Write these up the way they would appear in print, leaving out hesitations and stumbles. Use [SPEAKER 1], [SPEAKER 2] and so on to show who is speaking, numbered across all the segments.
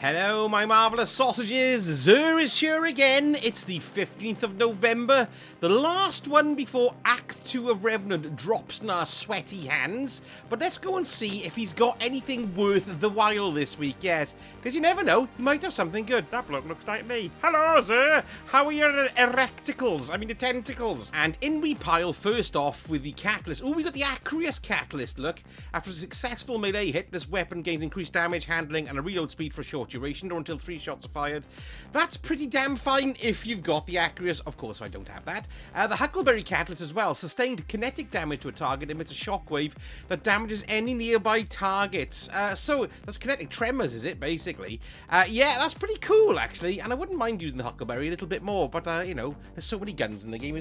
[SPEAKER 1] Hello, my marvellous sausages. Zur is here again. It's the 15th of November, the last one before Act 2 of Revenant drops in our sweaty hands. But let's go and see if he's got anything worth the while this week, yes. Because you never know, he might have something good. That bloke looks like me. Hello, Zur. How are your erecticles? I mean, the tentacles. And in we pile first off with the catalyst. Oh, we got the Aquarius catalyst, look. After a successful melee hit, this weapon gains increased damage, handling, and a reload speed for a short duration or until 3 shots are fired. That's pretty damn fine if you've got the Aquarius. Of course, I don't have that. The Huckleberry Catalyst as well. Sustained kinetic damage to a target emits a shockwave that damages any nearby targets. So that's kinetic tremors, is it, basically? Yeah, that's pretty cool, actually. And I wouldn't mind using the Huckleberry a little bit more. But, you know, there's so many guns in the game.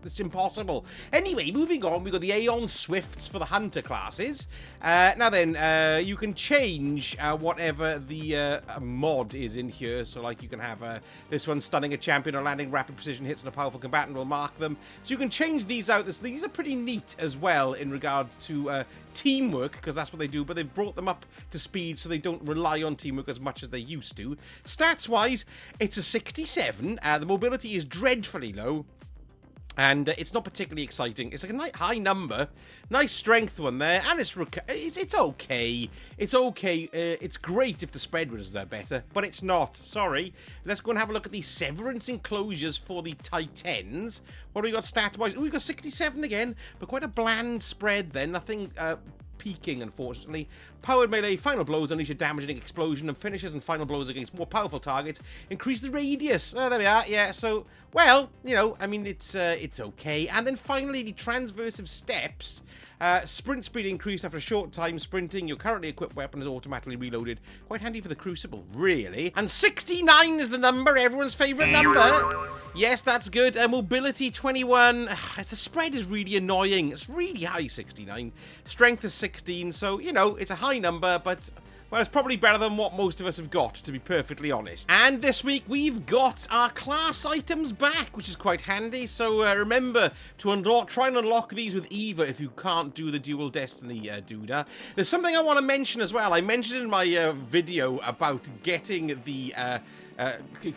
[SPEAKER 1] It's impossible. Anyway, moving on, we've got the Aeon Swifts for the Hunter classes. Now then, you can change whatever the mod is in here. So, like, you can have this one stunning a champion or landing rapid precision hits on a powerful combatant will mark them. So you can change these out. These are pretty neat as well in regard to teamwork, because that's what they do, but they've brought them up to speed so they don't rely on teamwork as much as they used to. Stats-wise, it's a 67. The mobility is dreadfully low. And it's not particularly exciting. It's like a high number. Nice strength one there. And it's okay. It's okay. It's great if the spread was better. But it's not. Sorry. Let's go and have a look at the Severance enclosures for the Titans. What do we got stat-wise? Oh, we got 67 again. But quite a bland spread then. Nothing peaking, unfortunately. Powered melee, final blows unleash a damaging explosion, and finishes and final blows against more powerful targets increase the radius. Oh, there we are. Yeah, so, well, you know, I mean, it's okay. And then finally, the transversive steps. Sprint speed increased after a short time sprinting. Your currently equipped weapon is automatically reloaded. Quite handy for the Crucible, really. And 69 is the number, everyone's favourite number. Yes, that's good. Mobility 21. The spread is really annoying. It's really high, 69. Strength is 16, so, you know, it's a high number, but... well, it's probably better than what most of us have got, to be perfectly honest. And this week, we've got our class items back, which is quite handy. So remember to try and unlock these with Eva if you can't do the Dual Destiny doodah. There's something I want to mention as well. I mentioned in my video about getting the...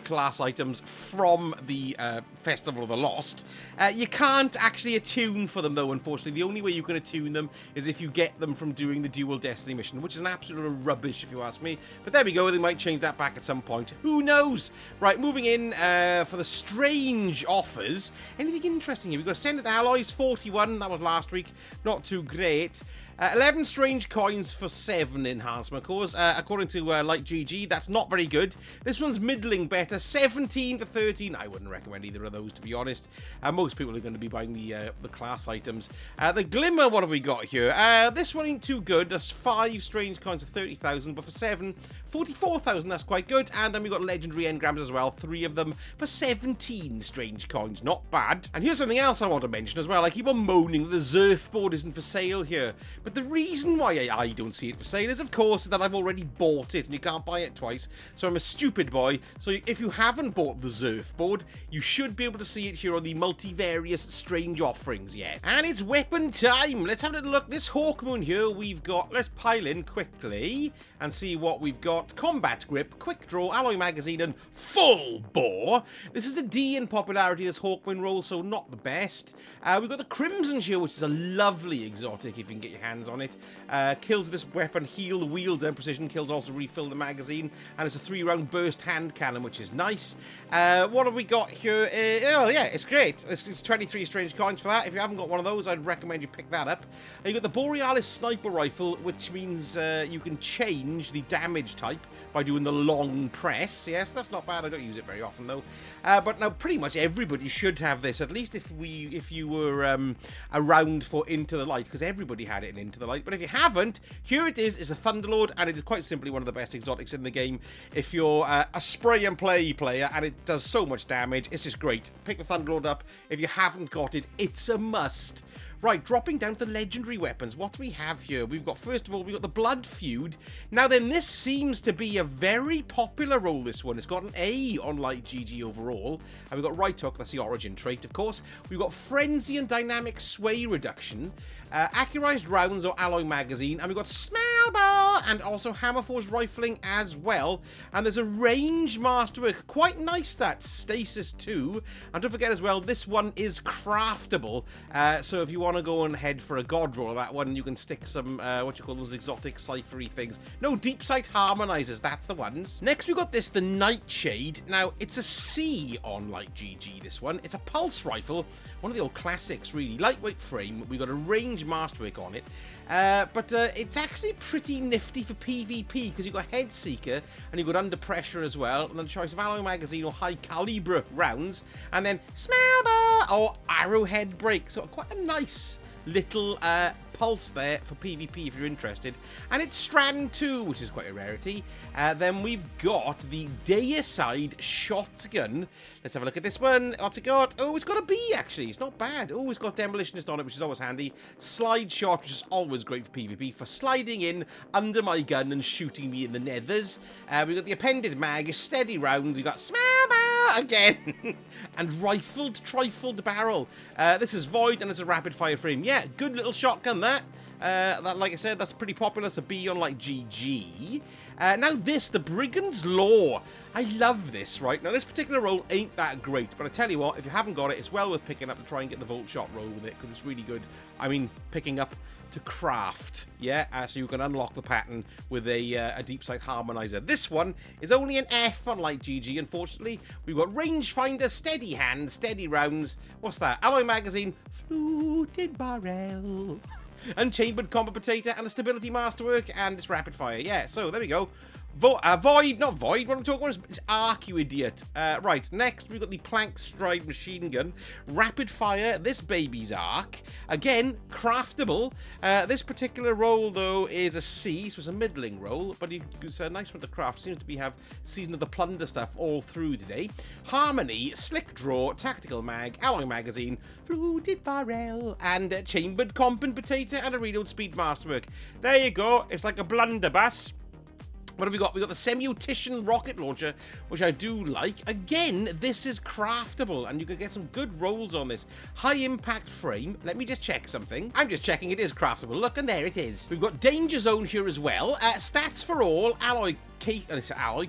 [SPEAKER 1] class items from the Festival of the Lost. You can't actually attune for them, though, unfortunately. The only way you can attune them is if you get them from doing the Dual Destiny mission, which is an absolute rubbish, if you ask me. But there we go. They might change that back at some point. Who knows? Right, moving in for the strange offers. Anything interesting here? We've got Ascended Alloys, 41. That was last week. Not too great. 11 strange coins for 7 enhancement cores. According to Light GG, that's not very good. This one's middling better. 17 for 13. I wouldn't recommend either of those, to be honest. Most people are going to be buying the class items. The Glimmer, what have we got here? This one ain't too good. That's 5 strange coins for 30,000, but for 7, 44,000. That's quite good. And then we've got legendary engrams as well. 3 of them for 17 strange coins. Not bad. And here's something else I want to mention as well. I keep on moaning that the surfboard isn't for sale here. But the reason why I don't see it for sale is, of course, that I've already bought it and you can't buy it twice. So I'm a stupid boy. So if you haven't bought the surfboard, you should be able to see it here on the multivarious strange offerings yet. And it's weapon time. Let's have a little look. This Hawkmoon here we've got. Let's pile in quickly and see what we've got. Combat grip, quick draw, alloy magazine, and full bore. This is a D in popularity, this Hawkmoon roll, so not the best. We've got the Crimson here, which is a lovely exotic if you can get your hands on it. Kills this weapon, heal, wielder, and precision kills also refill the magazine, and it's a 3-round burst hand cannon, which is nice. What have we got here? Oh yeah, it's great. It's 23 strange coins for that. If you haven't got one of those, I'd recommend you pick that up. You got the Borealis sniper rifle, which means you can change the damage type by doing the long press. Yes, that's not bad. I don't use it very often though. But now pretty much everybody should have this, at least if you were around for Into the Light, because everybody had it in Into the Light. But if you haven't, here it is. It's a Thunderlord, and it is quite simply one of the best exotics in the game. If you're a spray and play player, and it does so much damage, it's just great. Pick the Thunderlord up. If you haven't got it, it's a must. Right, dropping down to the legendary weapons. What do we have here? We've got, first of all, we've got the Blood Feud. Now then, this seems to be a very popular role, this one. It's got an A on Light GG overall. And we've got Right Hook, that's the origin trait, of course. We've got Frenzy and Dynamic Sway Reduction. Accurized Rounds or Alloy Magazine. And we've got Smell Bar and also Hammerforce Rifling as well. And there's a range masterwork. Quite nice, that. Stasis 2. And don't forget as well, this one is craftable. So if you want to go and head for a god roll of that one, you can stick some, what you call those exotic ciphery things. No, Deep Sight Harmonizers, that's the ones. Next we've got this, the Nightshade. Now, it's a C on Light GG, this one. It's a pulse rifle. One of the old classics, really. Lightweight frame. We've got a range masterwork on it. But it's actually pretty nifty for PvP because you've got Head Seeker and you've got Under Pressure as well. And then a choice of Alloy Magazine or High Caliber rounds. And then Smell Bar or Arrowhead Break. So quite a nice little pulse there for PvP if you're interested. And it's Strand 2, which is quite a rarity. Then we've got the Deicide Shotgun. Let's have a look at this one. What's it got? Oh, it's got a B, actually. It's not bad. Oh, it's got Demolitionist on it, which is always handy. Slide Shot, which is always great for PvP, for sliding in under my gun and shooting me in the nethers. We've got the Appended Mag, Steady Rounds. We've got Smell Bar again. And Trifled Barrel. This is Void, and it's a rapid fire frame. Yeah, good little shotgun, that. That, like I said, that's pretty popular. It's a B on, like, GG. Now this, the Brigand's Law. I love this, right? Now, this particular roll ain't that great, but I tell you what, if you haven't got it, it's well worth picking up to try and get the Volt Shot roll with it, because it's really good. I mean, picking up to craft, yeah? So you can unlock the pattern with a Deep Sight Harmonizer. This one is only an F on Light GG, unfortunately. We've got Rangefinder, Steady Hand, Steady Rounds. What's that? Alloy Magazine, Fluted Barrel. Unchambered Combo Potato and a Stability Masterwork, and it's Rapid Fire. Yeah, so there we go. Void, not Void, what I'm talking about is Arc, you idiot. Right, next we've got the Plank Stride Machine Gun. Rapid Fire, this baby's Arc. Again, craftable. This particular roll, though, is a C, so it's a middling roll, but it's a nice one to craft. Seems to be have Season of the Plunder stuff all through today. Harmony, Slick Draw, Tactical Mag, Alloy Magazine, Fluted Barrel, and Chambered Compen Potato, and a Reload Speed Masterwork. There you go, it's like a blunderbuss. What have we got? We've got the Semiotition Rocket Launcher, which I do like. Again, this is craftable, and you can get some good rolls on this. High impact frame. Let me just check something. I'm just checking it is craftable. Look, and there it is. We've got Danger Zone here as well. Stats for all. Alloy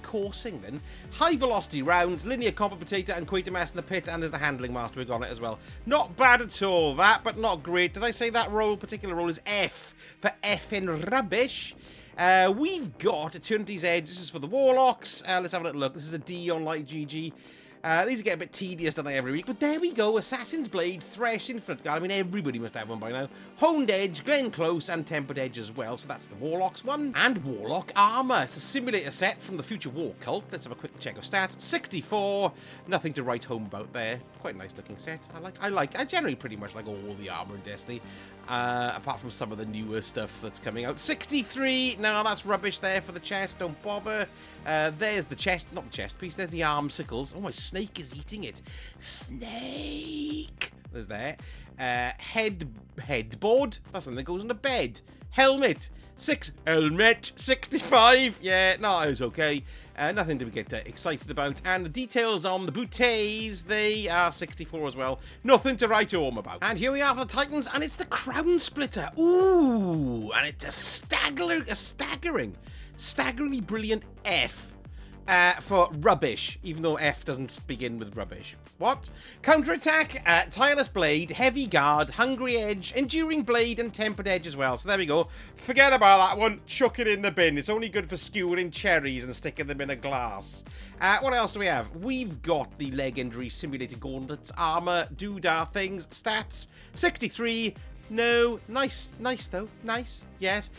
[SPEAKER 1] coursing then. High velocity rounds, linear combo potato, and Quatermass in the pit, and there's the handling masterwork on it as well. Not bad at all, that, but not great. Did I say that particular roll is F for effing rubbish? We've got Eternity's Edge. This is for the Warlocks. Let's have a little look. This is a D on Light GG. These get a bit tedious, don't they, every week? But there we go. Assassin's Blade, Thresh, Infinite Guard. I mean, everybody must have one by now. Honed Edge, Glen Close, and Tempered Edge as well. So that's the Warlock's one. And Warlock Armor. It's a simulator set from the Future War Cult. Let's have a quick check of stats. 64. Nothing to write home about there. Quite a nice looking set. I generally pretty much like all the armor in Destiny. Apart from some of the newer stuff that's coming out. 63. No, that's rubbish there for the chest. Don't bother. There's the chest. Not the chest piece. There's the armsicles. Oh, my snake is eating it. Snake. There's there. Headboard. That's something that goes on the bed. Helmet. Helmet. 65. Yeah, no, it was okay. Nothing to get excited about. And the details on the booties, they are 64 as well. Nothing to write home about. And here we are for the Titans, and it's the Crown Splitter. Ooh, and it's a staggeringly brilliant F for rubbish, even though F doesn't begin with rubbish. What? Counterattack, Tireless Blade, Heavy Guard, Hungry Edge, Enduring Blade, and Tempered Edge as well. So there we go. Forget about that one. Chuck it in the bin. It's only good for skewering cherries and sticking them in a glass. What else do we have? We've got the Legendary Simulated Gauntlets, Armor, Doodah things, Stats, 63. No, nice though, nice, yes.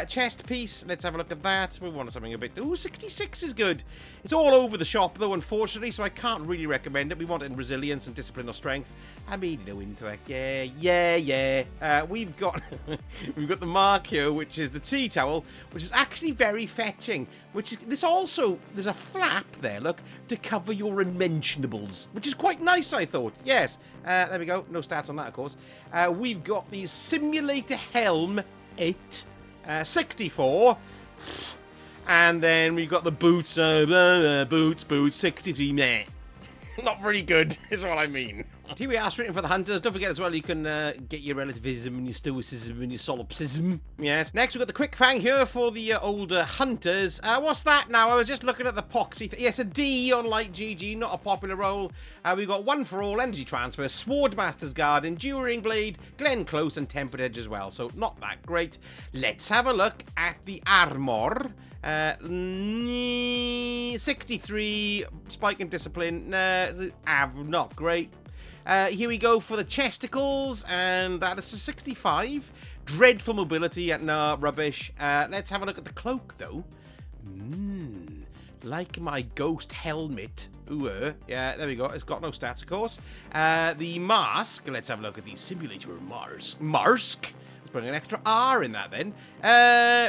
[SPEAKER 1] Chest piece, let's have a look at that. We want something a bit, ooh, 66 is good. It's all over the shop though, unfortunately, so I can't really recommend it. We want it in resilience and discipline or strength. I mean, no intellect, yeah. We've got the mark here, which is the tea towel, which is actually very fetching. Which is, there's a flap there, look, to cover your unmentionables, which is quite nice, I thought, yes. There we go, no stats on that, of course. We've got the simulator helm 8, 64. And then we've got the boots, boots, 63, meh. Not very good, is what I mean. Here we are, straight in for the hunters. Don't forget as well, you can get your relativism and your stoicism and your solipsism. Yes. Next, we've got the quick fang here for the older hunters. What's that now? I was just looking at the poxy. Yes, a D on light GG, not a popular role. We've got one for all, energy transfer, Swordmaster's Guard, Enduring Blade, Glen Close, and Tempered Edge as well. So not that great. Let's have a look at the armor. 63, Spike and Discipline, not great. Here we go for the chesticles, and that is a 65. Dreadful mobility, nah, rubbish. Let's have a look at the cloak, though. Like my ghost helmet. Ooh, yeah, there we go. It's got no stats, of course. The mask, let's have a look at the simulator mask. Putting an extra R in that then.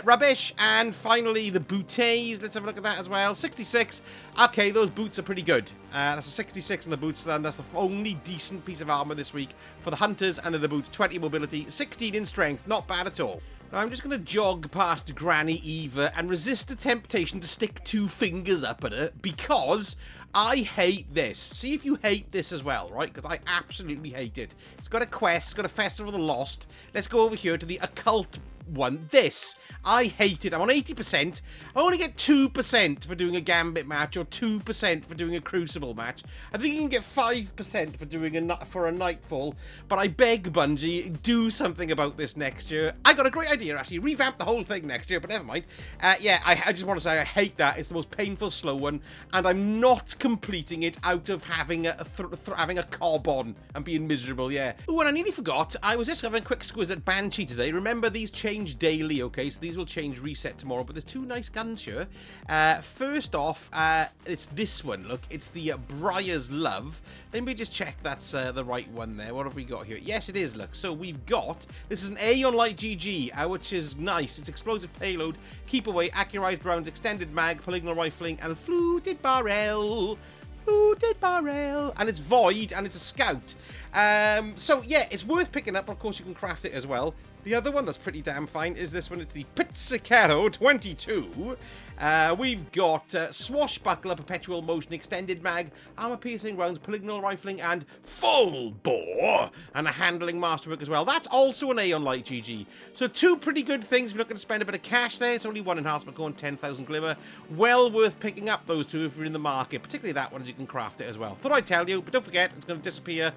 [SPEAKER 1] Rubbish. And finally, the booties. Let's have a look at that as well. 66. Okay, those boots are pretty good. That's a 66 in the boots, and that's the only decent piece of armor this week for the hunters. And then the boots, 20 mobility, 16 in strength. Not bad at all. Now, I'm just going to jog past Granny Eva and resist the temptation to stick 2 fingers up at her, because I hate this. See if you hate this as well, right? Because I absolutely hate it. It's got a quest, it's got a Festival of the Lost. Let's go over here to the occult one. This, I hate it. I'm on 80%. I only get 2% for doing a Gambit match, or 2% for doing a Crucible match. I think you can get 5% for doing a Nightfall, but I beg Bungie, do something about this next year. I got a great idea, actually. Revamp the whole thing next year, but never mind. Yeah, I just want to say I hate that. It's the most painful slow one, and I'm not completing it out of having a cob on and being miserable, yeah. Oh, and I nearly forgot. I was just having a quick squiz at Banshee today. Remember, these change daily, okay, so these will change reset tomorrow, but there's 2 nice guns here. First off, it's this one. Look, it's the Briar's Love. Let me just check that's the right one there. What have we got here? Yes, it is. Look, so we've got, this is an A on light GG, which is nice. It's explosive payload, keep away, accurized rounds, extended mag, polygonal rifling, and fluted barrel. And it's void, and it's a scout. So yeah, it's worth picking up. Of course, you can craft it as well. The other one that's pretty damn fine is this one. It's the Pizzicato 22. We've got Swashbuckler, Perpetual Motion, Extended Mag, Armor-Piercing Rounds, Polygonal Rifling, and Full Bore, and a Handling Masterwork as well. That's also an A on Light GG. So 2 pretty good things if you're looking to spend a bit of cash there. It's only 1 Enhancement Core and 10,000 Glimmer. Well worth picking up those 2 if you're in the market, particularly that one, as you can craft it as well. Thought I'd tell you, but don't forget, it's going to disappear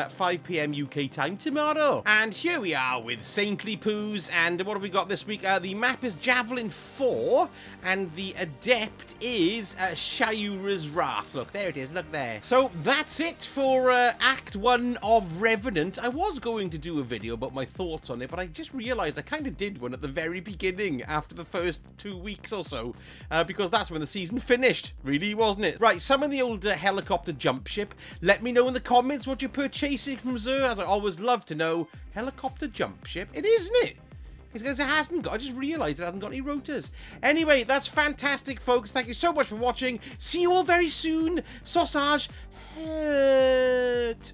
[SPEAKER 1] 5 PM UK time tomorrow. And here we are with Saintly Poos, and what have we got this week? The map is Javelin 4, and the Adept is Shayura's Wrath. Look, there it is, look there. So that's it for Act 1 of Revenant. I was going to do a video about my thoughts on it, but I just realised I kind of did one at the very beginning, after the first 2 weeks or so, because that's when the season finished, really, wasn't it? Right, some of the old helicopter jump ship. Let me know in the comments what you're purchasing from Zer, as I always love to know. Helicopter jump ship, it is, isn't it? It's because it hasn't got, I just realised it hasn't got any rotors. Anyway, that's fantastic, folks. Thank you so much for watching. See you all very soon. Sausage. Hurt.